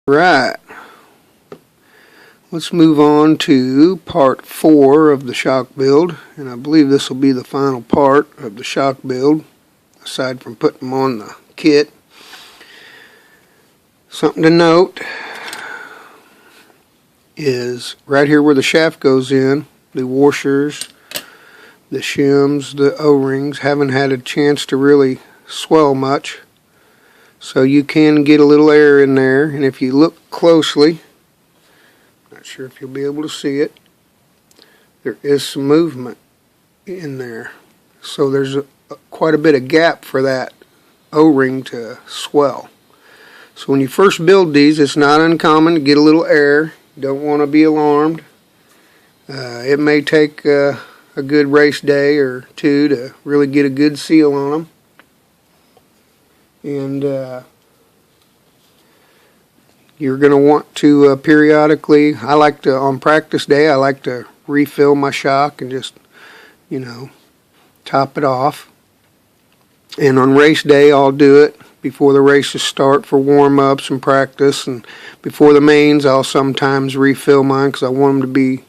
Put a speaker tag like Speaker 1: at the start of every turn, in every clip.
Speaker 1: Right, let's move on to part 4 of the shock build, and I believe this will be the final part of the shock build, aside from putting them on the kit. Something to note is right here where the shaft goes in, the washers, the shims, the O-rings haven't had a chance to really swell much. So you can get a little air in there, and if you look closely, not sure if you'll be able to see it, there is some movement in there. So there's quite a bit of gap for that O-ring to swell. So when you first build these, it's not uncommon to get a little air. You don't want to be alarmed. It may take a good race day or two to really get a good seal on them. And you're going to want to periodically, on practice day, I like to refill my shock and just, top it off. And on race day, I'll do it before the races start for warm-ups and practice. And before the mains, I'll sometimes refill mine because I want them to be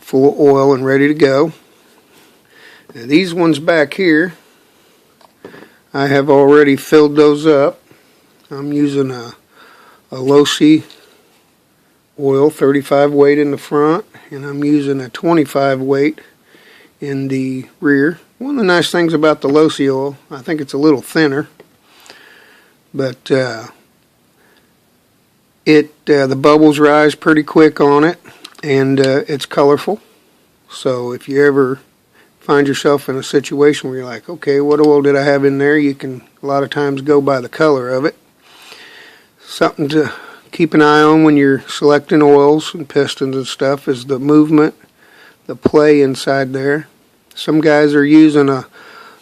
Speaker 1: full of oil and ready to go. Now, these ones back here, I have already filled those up. I'm using a low-C oil, 35 weight in the front, and I'm using a 25 weight in the rear. One of the nice things about the low-C oil, I think it's a little thinner, but the bubbles rise pretty quick on it, and it's colorful. So if you ever find yourself in a situation where you're like, okay, what oil did I have in there? You can a lot of times go by the color of it. Something to keep an eye on when you're selecting oils and pistons and stuff is the movement, the play inside there. Some guys are using a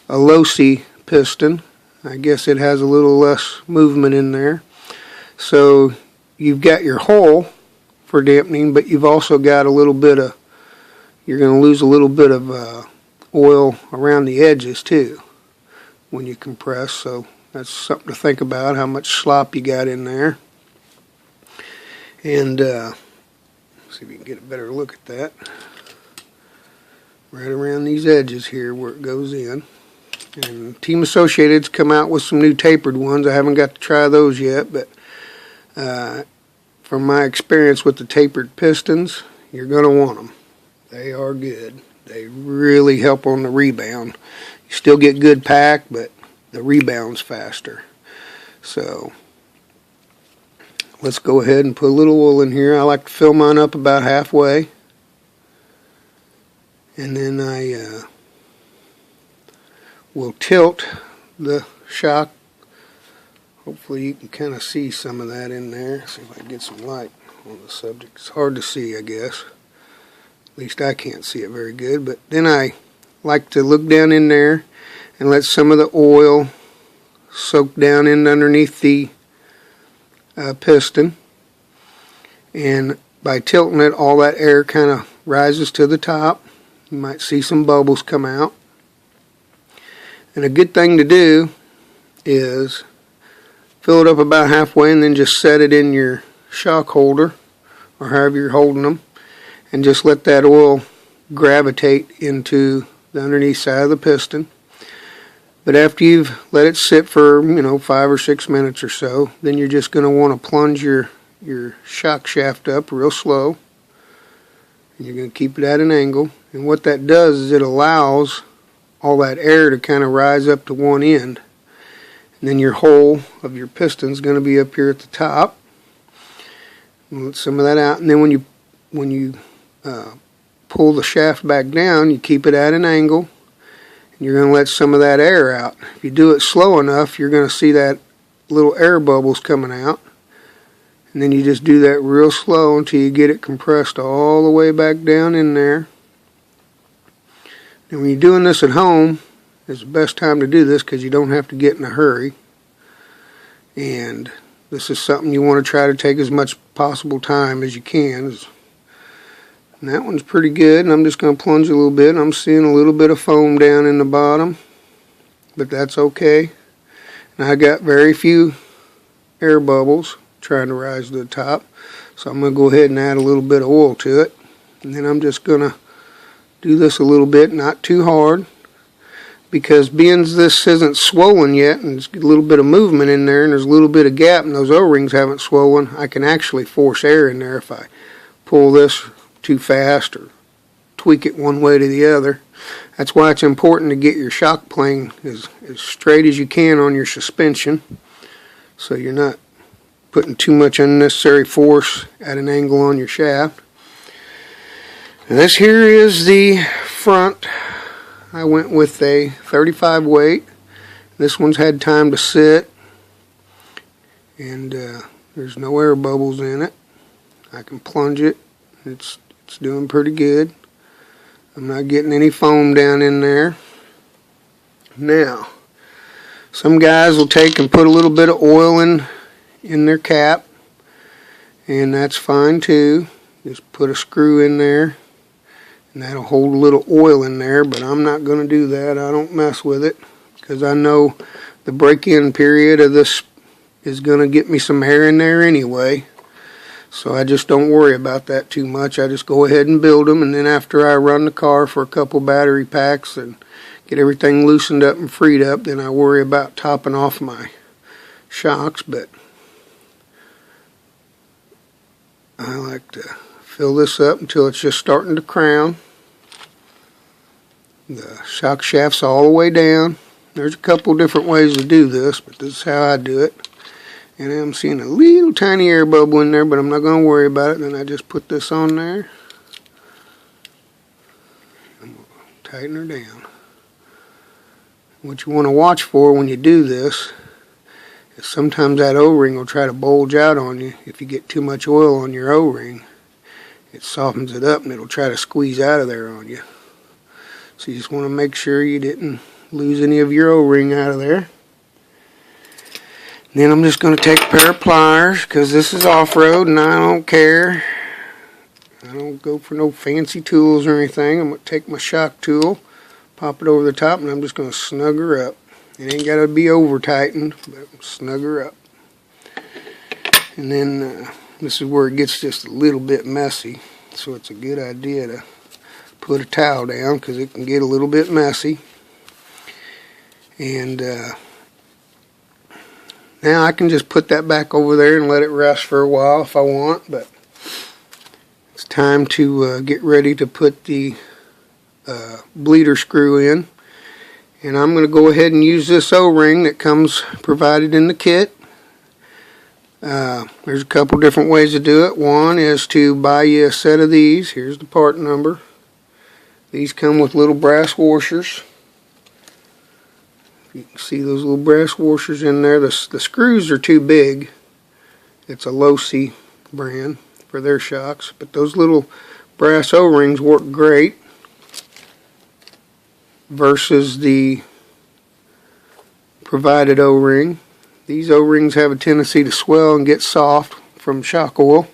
Speaker 1: low-C piston. I guess it has a little less movement in there. So you've got your hole for dampening, but you've also got you're going to lose a little bit of oil around the edges too when you compress, so that's something to think about, how much slop you got in there. And see if you can get a better look at that. Right around these edges here where it goes in. And Team Associated's come out with some new tapered ones. I haven't got to try those yet, but from my experience with the tapered pistons, you're going to want them. They are good. They really help on the rebound. You still get good pack, but the rebound's faster. So let's go ahead and put a little oil in here. I like to fill mine up about halfway. And then I will tilt the shock. Hopefully you can kind of see some of that in there. See if I can get some light on the subject. It's hard to see, I guess. At least I can't see it very good. But then I like to look down in there and let some of the oil soak down in underneath the piston. And by tilting it, all that air kind of rises to the top. You might see some bubbles come out. And a good thing to do is fill it up about halfway and then just set it in your shock holder or however you're holding them, and just let that oil gravitate into the underneath side of the piston. But after you've let it sit for 5 or 6 minutes or so, then you're just going to want to plunge your shock shaft up real slow. And you're going to keep it at an angle. And what that does is it allows all that air to kind of rise up to one end. And then your hole of your piston is going to be up here at the top. And let some of that out. And then when you pull the shaft back down, you keep it at an angle. And you're going to let some of that air out. If you do it slow enough, you're going to see that little air bubbles coming out. And then you just do that real slow until you get it compressed all the way back down in there. And when you're doing this at home, it's the best time to do this because you don't have to get in a hurry. And this is something you want to try to take as much possible time as you can. And that one's pretty good, and I'm just going to plunge a little bit. I'm seeing a little bit of foam down in the bottom, but that's okay. And I got very few air bubbles. trying to rise to the top. So I'm going to go ahead and add a little bit of oil to it. And then I'm just going to do this a little bit, not too hard, because being this isn't swollen yet and there's a little bit of movement in there and there's a little bit of gap and those O-rings haven't swollen, I can actually force air in there if I pull this too fast or tweak it one way to the other. That's why it's important to get your shock plane as straight as you can on your suspension, so you're not putting too much unnecessary force at an angle on your shaft. And this here is the front. I went with a 35 weight. This one's had time to sit, and there's no air bubbles in it. I can plunge it. It's doing pretty good. I'm not getting any foam down in there. Now, some guys will take and put a little bit of oil in their cap, and that's fine too. Just put a screw in there, and that'll hold a little oil in there, but I'm not going to do that. I don't mess with it, because I know the break-in period of this is going to get me some air in there anyway. So I just don't worry about that too much. I just go ahead and build them, and then after I run the car for a couple battery packs and get everything loosened up and freed up, then I worry about topping off my shocks. But I like to fill this up until it's just starting to crown. The shock shaft's all the way down. There's a couple different ways to do this, but this is how I do it. And I'm seeing a little tiny air bubble in there, but I'm not going to worry about it. Then I just put this on there. I'm going to tighten her down. What you want to watch for when you do this is sometimes that O-ring will try to bulge out on you. If you get too much oil on your O-ring, it softens it up and it'll try to squeeze out of there on you. So you just want to make sure you didn't lose any of your O-ring out of there. Then I'm just going to take a pair of pliers, because this is off-road and I don't care. I don't go for no fancy tools or anything. I'm going to take my shock tool, pop it over the top, and I'm just going to snug her up. It ain't got to be over-tightened, but snug her up. And then this is where it gets just a little bit messy, so it's a good idea to put a towel down, because it can get a little bit messy. And now I can just put that back over there and let it rest for a while if I want, but it's time to get ready to put the bleeder screw in. And I'm going to go ahead and use this O-ring that comes provided in the kit. There's a couple different ways to do it. One is to buy you a set of these. Here's the part number. These come with little brass washers. You can see those little brass washers in there. The screws are too big. It's a Losi brand for their shocks. But those little brass O-rings work great versus the provided O-ring. These O-rings have a tendency to swell and get soft from shock oil.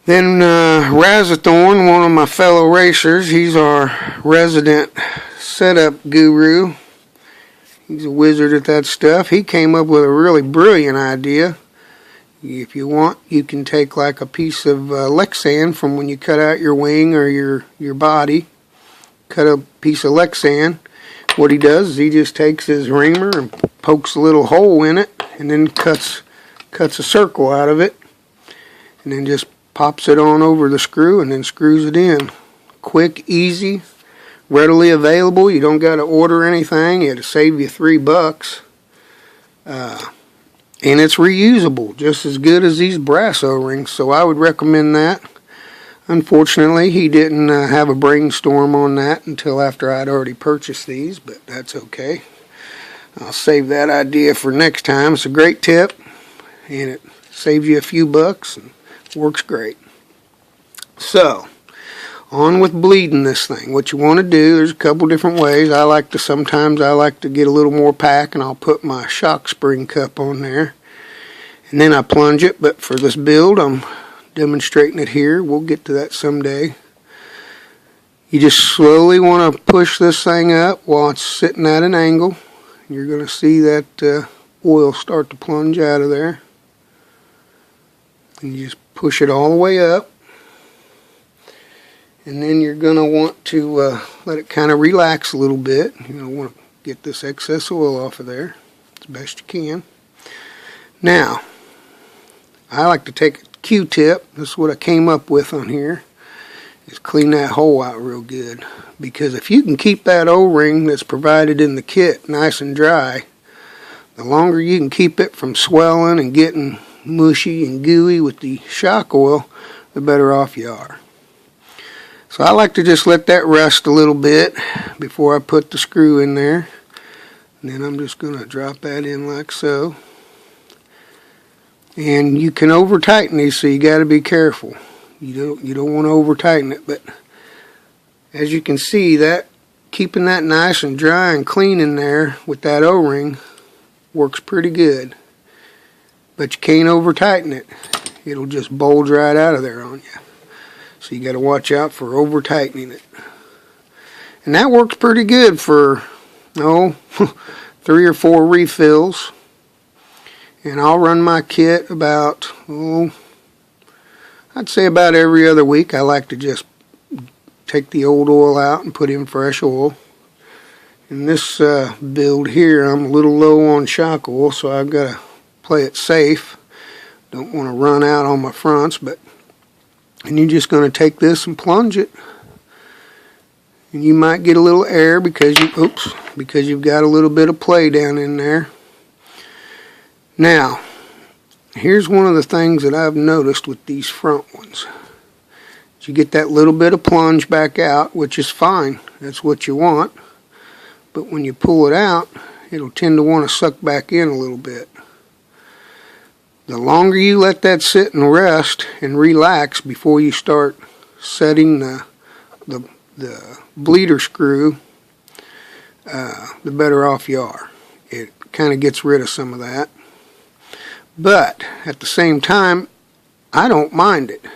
Speaker 1: Then Razzathorn, one of my fellow racers, he's our resident setup guru. He's a wizard at that stuff. He came up with a really brilliant idea. If you want, you can take like a piece of Lexan from when you cut out your wing or your body. Cut a piece of Lexan. What he does is he just takes his reamer and pokes a little hole in it, and then cuts a circle out of it, and then just pops it on over the screw and then screws it in. Quick, easy, readily available. You don't got to order anything. It'll save you $3. And it's reusable, just as good as these brass O-rings. So I would recommend that. Unfortunately, he didn't have a brainstorm on that until after I'd already purchased these, but that's okay. I'll save that idea for next time. It's a great tip, and it saves you a few bucks and works great. So, on with bleeding this thing. What you want to do, there's a couple different ways. Sometimes I like to get a little more pack, and I'll put my shock spring cup on there, and then I plunge it. But for this build, I'm demonstrating it here. We'll get to that someday. You just slowly want to push this thing up while it's sitting at an angle. You're going to see that oil start to plunge out of there. And you just push it all the way up. And then you're going to want to let it kind of relax a little bit. You want to get this excess oil off of there as best you can. Now, I like to take a Q-tip. This is what I came up with on here. Is clean that hole out real good. Because if you can keep that O-ring that's provided in the kit nice and dry, the longer you can keep it from swelling and getting mushy and gooey with the shock oil, the better off you are. So I like to just let that rest a little bit before I put the screw in there. And then I'm just going to drop that in like so. And you can over tighten these, so you got to be careful. You don't want to over tighten it, but as you can see, that keeping that nice and dry and clean in there with that O-ring works pretty good. But you can't over tighten it. It'll just bulge right out of there on you. So you got to watch out for over tightening it. And that works pretty good for 3 or 4 refills. And I'll run my kit about, I'd say about every other week. I like to just take the old oil out and put in fresh oil. In this build here, I'm a little low on shock oil, so I've got to play it safe. Don't want to run out on my fronts, and you're just going to take this and plunge it. And you might get a little air because you've got a little bit of play down in there. Now, here's one of the things that I've noticed with these front ones. You get that little bit of plunge back out, which is fine. That's what you want. But when you pull it out, it'll tend to want to suck back in a little bit. The longer you let that sit and rest and relax before you start setting the bleeder screw, the better off you are. It kind of gets rid of some of that. But at the same time, I don't mind it,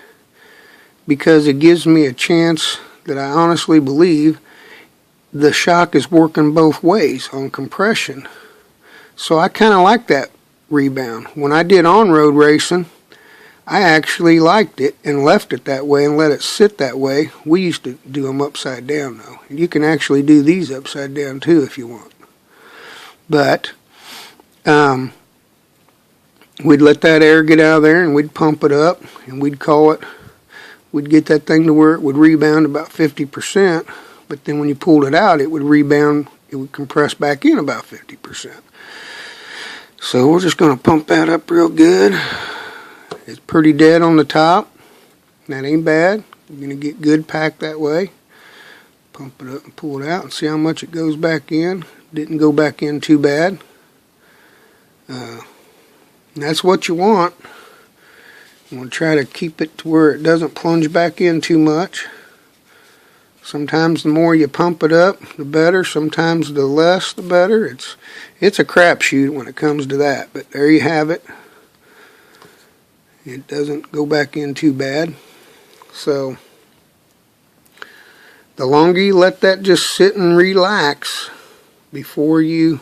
Speaker 1: because it gives me a chance that I honestly believe the shock is working both ways on compression. So I kind of like that rebound. When I did on-road racing, I actually liked it and left it that way and let it sit that way. We used to do them upside down though. You can actually do these upside down too if you want. But we'd let that air get out of there and we'd pump it up and we'd get that thing to where it would rebound about 50%, but then when you pulled it out, it would rebound, it would compress back in about 50%. So we're just going to pump that up real good. It's pretty dead on the top. That ain't bad. You're going to get good pack that way. Pump it up and pull it out and see how much it goes back in. Didn't go back in too bad. That's what you want. You want to try to keep it to where it doesn't plunge back in too much. Sometimes the more you pump it up, the better. Sometimes the less, the better. It's a crapshoot when it comes to that. But there you have it. It doesn't go back in too bad. So the longer you let that just sit and relax before you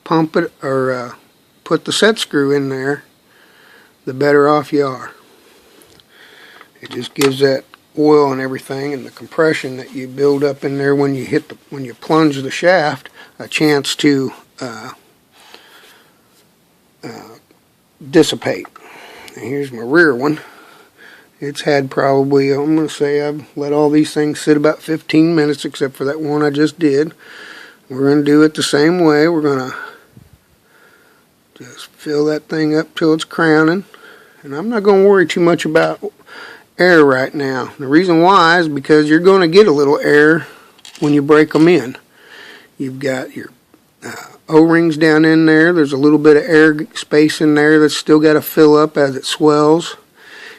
Speaker 1: pump it or put the set screw in there, the better off you are. It just gives that oil and everything and the compression that you build up in there when you plunge the shaft a chance to dissipate. And here's my rear one. It's had probably, I'm going to say I've let all these things sit about 15 minutes except for that one I just did. We're going to do it the same way. We're going to just fill that thing up till it's crowning. And I'm not going to worry too much about air right now. The reason why is because you're going to get a little air when you break them in. You've got your O-rings down in there. There's a little bit of air space in there that's still got to fill up as it swells.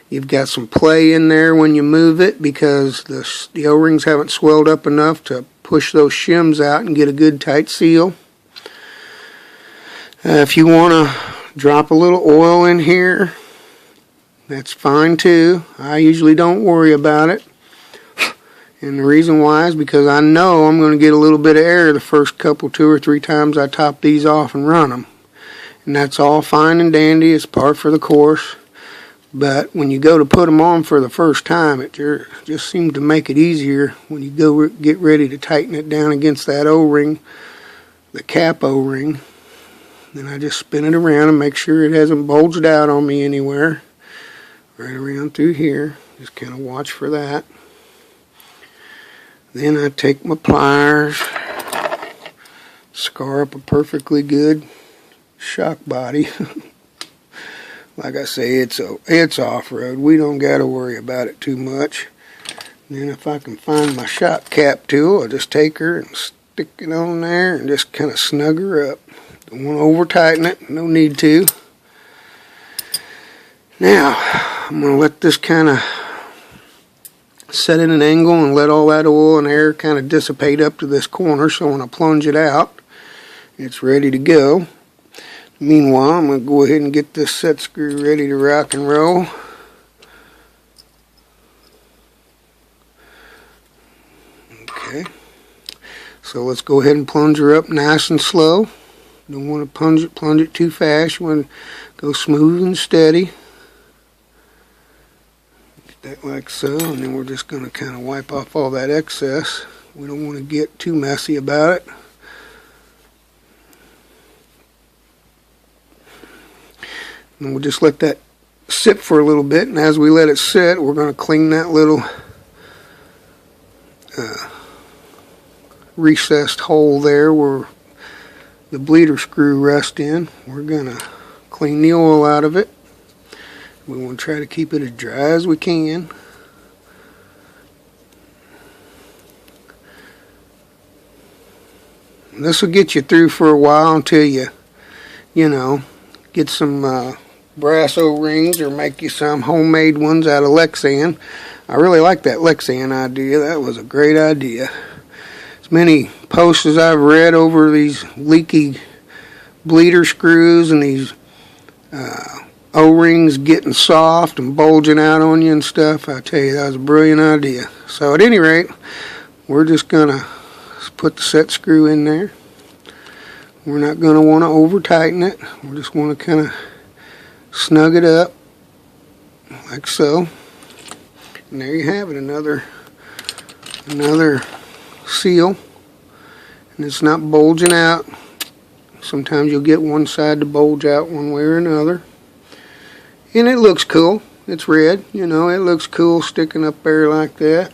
Speaker 1: You've got some play in there when you move it because the O-rings haven't swelled up enough to push those shims out and get a good tight seal. If you want to drop a little oil in here, that's fine too. I usually don't worry about it. And the reason why is because I know I'm going to get a little bit of air the first couple, 2 or 3 times I top these off and run them. and that's all fine and dandy. It's par for the course. But when you go to put them on for the first time, it just seems to make it easier when you go get ready to tighten it down against that O-ring, the cap O-ring. Then I just spin it around and make sure it hasn't bulged out on me anywhere. Right around through here. Just kind of watch for that. Then I take my pliers, scar up a perfectly good shock body. Like I say, it's off-road. We don't got to worry about it too much. And then if I can find my shock cap tool, I'll just take her and stick it on there and just kind of snug her up. Don't want to over-tighten it. No need to. Now, I'm going to let this kind of set in an angle and let all that oil and air kind of dissipate up to this corner, so when I plunge it out, it's ready to go. Meanwhile, I'm going to go ahead and get this set screw ready to rock and roll. Okay, so let's go ahead and plunge her up nice and slow. Don't want to plunge it too fast. You want to go smooth and steady. Get that like so, and then we're just going to kind of wipe off all that excess. We don't want to get too messy about it. And we'll just let that sit for a little bit, and as we let it sit, we're going to clean that little recessed hole there where the bleeder screw rests in. We're going to clean the oil out of it. We want to try to keep it as dry as we can. And this will get you through for a while until you know, get some brass O-rings or make you some homemade ones out of Lexan. I really like that Lexan idea. That was a great idea. As many posts as I've read over these leaky bleeder screws and these O-rings getting soft and bulging out on you and stuff, I tell you, that was a brilliant idea. So at any rate, we're just going to put the set screw in there. We're not going to want to over tighten it. We just want to kind of snug it up like so. And there you have it, another seal. And it's not bulging out. Sometimes you'll get one side to bulge out one way or another. And it looks cool. It's red, you know, it looks cool sticking up there like that.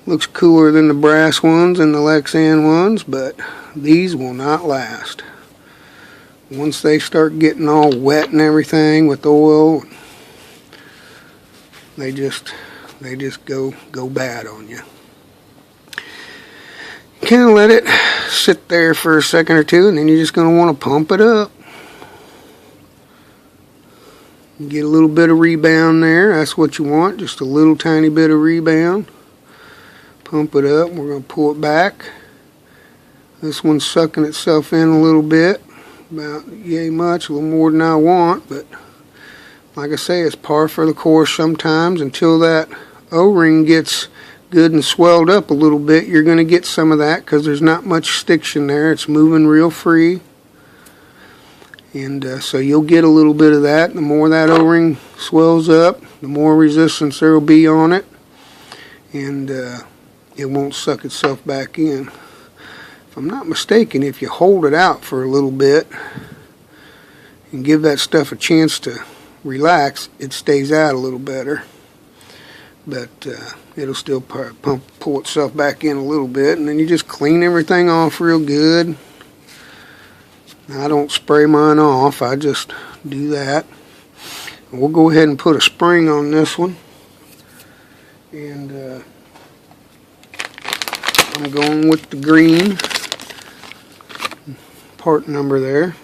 Speaker 1: Looks cooler than the brass ones and the Lexan ones, but these will not last. Once they start getting all wet and everything with oil, they just go bad on you. Kind of let it sit there for a second or two, and then you're just going to want to pump it up. Get a little bit of rebound there. That's what you want, just a little tiny bit of rebound. Pump it up. We're going to pull it back. This one's sucking itself in a little bit, about yay much, a little more than I want, but like I say, it's par for the course sometimes. Until that O-ring gets good and swelled up a little bit, you're going to get some of that because there's not much stiction there. It's moving real free, and so you'll get a little bit of that. The more that O-ring swells up, the more resistance there will be on it, and it won't suck itself back in. If I'm not mistaken, if you hold it out for a little bit and give that stuff a chance to relax, it stays out a little better. But it'll still pull itself back in a little bit, and then you just clean everything off real good. I don't spray mine off, I just do that. And we'll go ahead and put a spring on this one, and I'm going with the green part number there,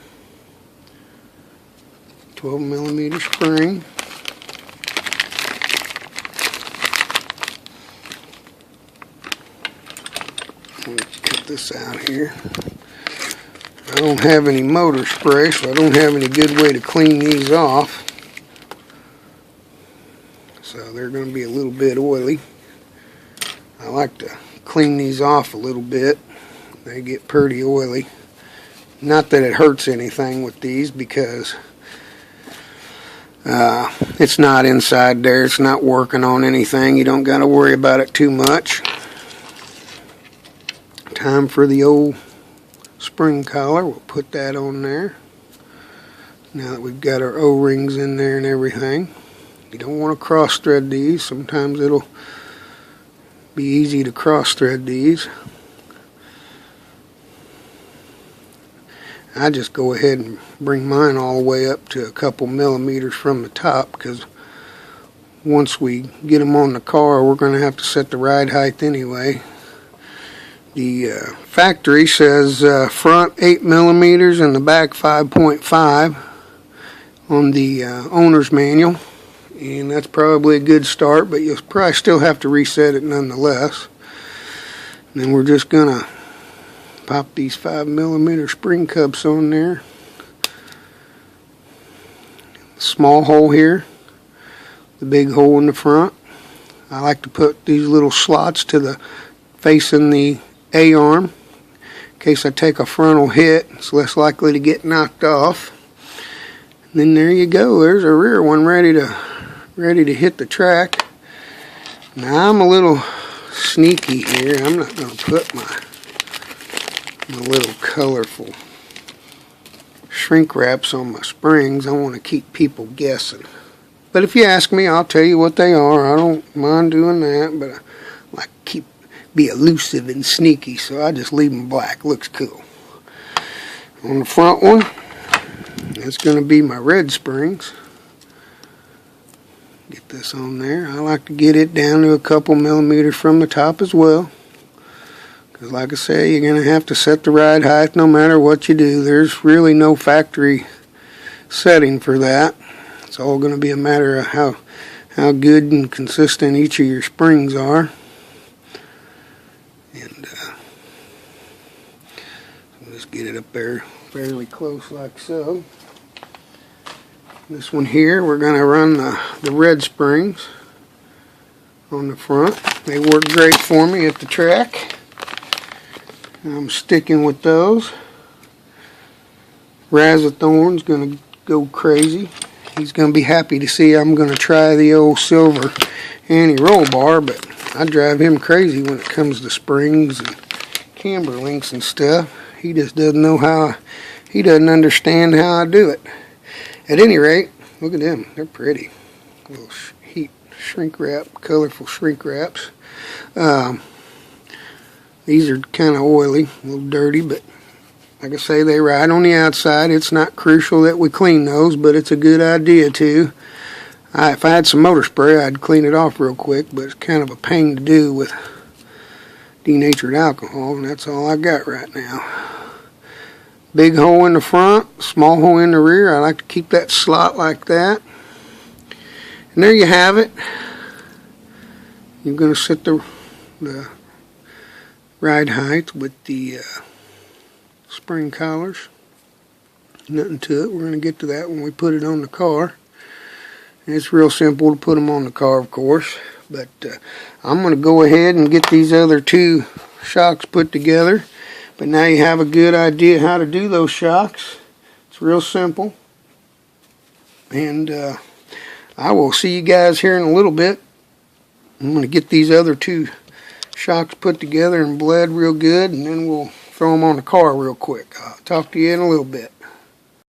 Speaker 1: 12mm spring. Cut this out here. I don't have any motor spray, so I don't have any good way to clean these off. So they're going to be a little bit oily. I like to clean these off a little bit. They get pretty oily. Not that it hurts anything with these, because it's not inside there. It's not working on anything. You don't got to worry about it too much. Time for the old spring collar. We'll put that on there. Now that we've got our O-rings in there and everything. You don't want to cross thread these. Sometimes it'll be easy to cross thread these. I just go ahead and bring mine all the way up to a couple millimeters from the top, because once we get them on the car, we're going to have to set the ride height anyway. The factory says front 8 millimeters and the back 5.5 on the owner's manual, and that's probably a good start, but you'll probably still have to reset it nonetheless. And then we're just going to pop these 5 millimeter spring cups on there. Small hole here, the big hole in the front. I like to put these little slots to the facing the A-arm in case I take a frontal hit. It's less likely to get knocked off. And then there you go. There's a rear one ready to hit the track. Now I'm a little sneaky here. I'm not going to put my little colorful shrink wraps on my springs. I want to keep people guessing. But if you ask me, I'll tell you what they are. I don't mind doing that, but I like to be elusive and sneaky, so I just leave them black. Looks cool. On the front one, it's going to be my red springs. Get this on there. I like to get it down to a couple millimeters from the top as well. Because like I say, you're going to have to set the ride height no matter what you do. There's really no factory setting for that. It's all going to be a matter of how good and consistent each of your springs are. And just get it up there fairly close like so. This one here, we're going to run the red springs on the front. They work great for me at the track. I'm sticking with those. Razzathorn's going to go crazy. He's going to be happy to see I'm going to try the old silver anti-roll bar, but I drive him crazy when it comes to springs and camber links and stuff. He just doesn't know how, he doesn't understand how I do it. At any rate, look at them. They're pretty. Little heat shrink wrap, colorful shrink wraps. These are kind of oily, a little dirty, but like I say, they ride on the outside. It's not crucial that we clean those, but it's a good idea too. If I had some motor spray, I'd clean it off real quick, but it's kind of a pain to do with denatured alcohol, and that's all I got right now. Big hole in the front, small hole in the rear. I like to keep that slot like that. And there you have it. You're going to set the ride height with the spring collars. Nothing to it. We're going to get to that when we put it on the car. And it's real simple to put them on the car, of course. But I'm going to go ahead and get these other two shocks put together. But now you have a good idea how to do those shocks. It's real simple. And I will see you guys here in a little bit. I'm going to get these other two shocks put together and bled real good, and then we'll throw them on the car real quick. I'll talk to you in a little bit.